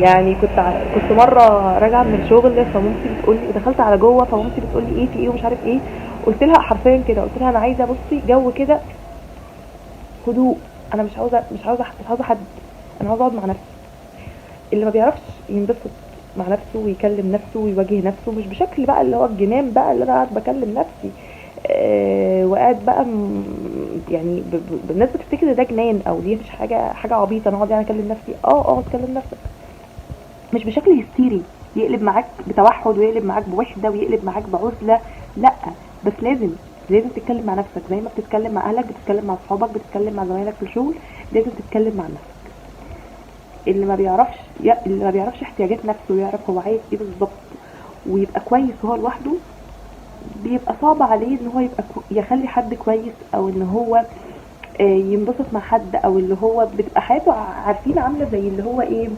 يعني كنت مره راجعه من الشغل، فمامتي بتقولي، دخلت على جوه فمامتي بتقولي ايه في ايه ومش عارف ايه. قلت لها حرفيا كده، قلت لها انا عايزه بصي جو كده هدوء. انا مش عاوزه حد، انا عاوزه اقعد مع نفسي. اللي ما بيعرفش ينبسط مع نفسه ويكلم نفسه ويواجه نفسه، مش بشكل بقى اللي هو الجنان بقى اللي انا قاعد بكلم نفسي وقاعد بقى يعني الناس بتفتكر ان ده جنان او دي مش حاجه عبيطه، انا اقعد يعني اكلم نفسي. اتكلم نفسك، مش بشكل هستيري يقلب معاك بتوحد ويقلب معاك بوحده ويقلب معاك بعزله، لا. بس لازم تتكلم مع نفسك زي ما بتتكلم مع اهلك، بتتكلم مع اصحابك، بتتكلم مع زمايلك في الشغل. لازم تتكلم مع نفسك. اللي ما بيعرفش احتياجات نفسه ويعرف هو عايز ايه بالظبط ويبقى كويس وهو لوحده، بيبقى صعب عليه ان هو يخلي حد كويس، او ان هو ينبسط مع حد، او اللي هو بتبقى حياته عارفين عامله زي اللي هو ايه،